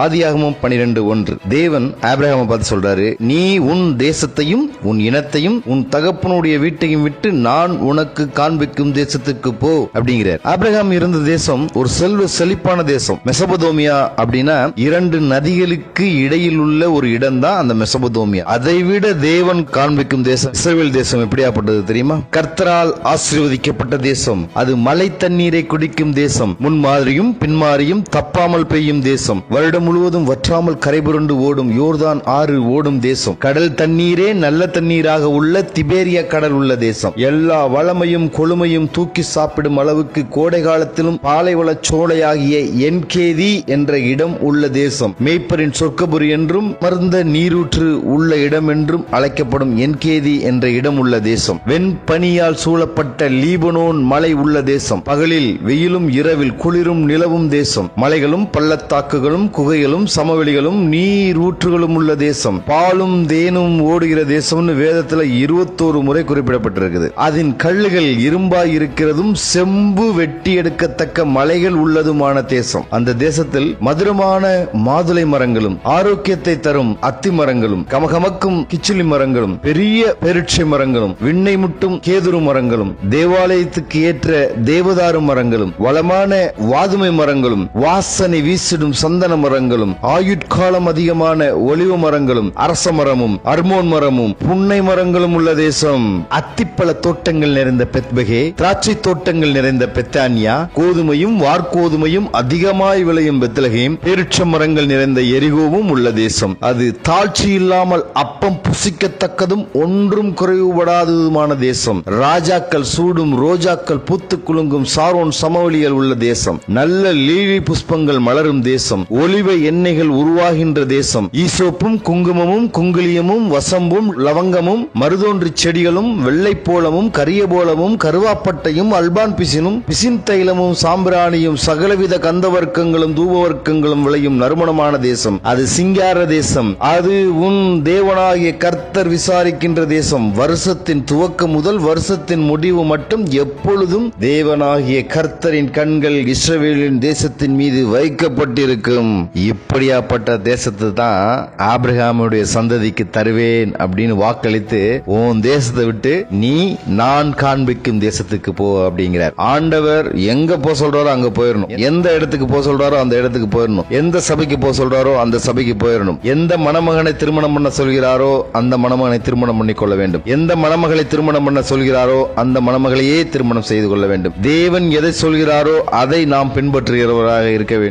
ஆதியாகமம் 12:1. தேவன் ஆபிரகாமை பார்த்து சொல்றாரு, நீ உன் தேசத்தையும் உன் இனத்தையும் உன் தகப்பனுடைய வீட்டையும் விட்டு நான் உனக்கு காண்பிக்கும் தேசத்துக்கு போ அப்படிங்கிறார். ஆபிரகாம் இருந்த தேசம் ஒரு செல்வ செழிப்பான தேசம். மெசபதோமியா அப்படின்னா 2 நதிகளுக்கு இடையில் உள்ள ஒரு இடம் தான் அந்த மெசபதோமியா. அதைவிட தேவன் காண்பிக்கும் தேசம் இஸ்ரவேல் தேசம் எப்படியாப்பட்டது தெரியுமா? கர்த்தரால் ஆசீர்வதிக்கப்பட்ட தேசம். அது மழை தண்ணீரை குடிக்கும் தேசம். முன்மாதிரியும் பின்மாறியும் தப்பாமல் பெய்யும் தேசம். வருடம் முழுவதும் வற்றாமல் கரைபுரண்டு ஓடும் யோர்தான் ஆறு ஓடும் தேசம். கடல் தண்ணீரே நல்ல தண்ணீராக உள்ள திபேரியா கடல் உள்ள தேசம். எல்லா வளமையும் கொழுமையும் தூக்கி சாப்பிடும் அளவுக்கு கோடை காலத்திலும் பாலைவள சோலையாகிய என்கேதி என்ற இடம் உள்ள தேசம். மேய்ப்பரின் சொர்க்கபுரி என்றும் மருந்த நீரூற்று உள்ள இடம் என்றும் அழைக்கப்படும் என்கேதி என்ற இடம் உள்ள தேசம். வெண்பனியால் சூழப்பட்ட லீபனோன் மலை உள்ள தேசம். பகலில் வெயிலும் இரவில் குளிரும் நிலவும் தேசம். மலைகளும் பள்ளத்தாக்குகளும் குகைகளும் சமவெளிகளும் நீரூற்றுகளும் உள்ள தேசம். பாலும் தேனும் ஓடுகிற தேசம்னு வேதத்துல 21 முறை குறிப்பிடப்பட்டிருக்குது. அதன் கல்லுகள் இரும்பாய் இருக்கிறதும் செம்பு வெட்டி எடுக்கத்தக்க மலைகள் உள்ளதுமான தேசம். அந்த தேசத்தில் மதுரமான மாதுளை மரங்களும் ஆரோக்கியத்தை தரும் அத்தி மரங்களும் கமகமக்கும் கிச்சிலி மரங்களும் பெரிய பெருட்சை மரங்களும் விண்ணை முட்டும் கேதுரு மரங்களும் தேவாலயத்துக்கு ஏற்ற தேவதாரு மரங்களும் வளமான வாதுமை மரங்களும் வாசனை வீசிடும் சந்தன மரங்களும் ஆயுட்காலம் அதிகமான ஒலிவ மரங்களும் அரச மரமும் அர்மோன் மரமும் புன்னை மரங்களும் உள்ள தேசம். அத்திப்பழ தோட்டங்கள் நிறைந்த பெத்பகே, திராட்சை தோட்டங்கள் நிறைந்த பெத்தானியா, கோதுமையும் வார்கோதுமையும் அதிகமாய் விளையும் பெத்லகேம், பேரிட்ச மரங்கள் நிறைந்த எரிகோவும் உள்ள தேசம். அது தாழ்ச்சி இல்லாமல் அப்பம் புசிக்கத்தக்கதும் ஒன்றும் குறைவுபடாததுமான தேசம். ராஜாக்கள் சூடும் ரோஜாக்கள் பூத்து குலுங்கும் சாரோன் சமவெளிகள் உள்ள தேசம். நல்ல லீலி புஷ்பங்கள் மலரும் தேசம். ஒலிவ எண்ணெய்கள் உருவாகின்ற தேசம். ஈசோப்பும் குங்குமமும் குங்குலியமும் வசம்பும் லவங்கமும் மருதோன்றி செடிகளும் வெள்ளைப்போளமும் கரியபோளமும் கருவாப்பட்டையும் அல்பான் பிசின் தைலமும் சாம்பிராணியும் சகலவித கந்தவர்க்கங்களும் தூபவர்க்கங்களும் விளையும் நறுமணமான தேசம். அது சிங்கார தேசம். அது உன் தேவனாகிய கர்த்தர் விசாரிக்கின்ற தேசம். வருஷத்தின் துவக்கம் முதல் வருஷத்தின் முடிவு மட்டும் எப்பொழுதும் தேவனாகிய கர்த்தரின் கண்கள் இஸ்ரவேலின் தேசத்தின் மீது வைக்கப்பட்டிருக்கும். இப்படியாப்பட்ட தேசத்தை தான் ஆபிரகாமுடைய சந்ததிக்கு தருவேன் அப்படின்னு வாக்களித்து உன் தேசத்தை விட்டு நீ நான் காண்பிக்கும் தேசத்துக்கு போ அப்படிங்கிறார். ஆண்டவர் எங்க போ சொல்றாரோ அங்க போயிடணும். எந்த இடத்துக்கு போ சொல்றாரோ அந்த இடத்துக்கு போயிடணும். எந்த சபைக்கு போ சொல்றாரோ அந்த சபைக்கு போயிடணும். எந்த மணமகனை திருமணம் பண்ண சொல்கிறாரோ அந்த மணமகனை திருமணம் பண்ணிக் கொள்ள வேண்டும். எந்த மணமகளை திருமணம் பண்ண சொல்கிறாரோ அந்த மணமகளையே திருமணம் செய்து கொள்ள வேண்டும். தேவன் எதை சொல்கிறாரோ அதை நாம் பின்பற்றுகிறவராக இருக்க வேண்டும்.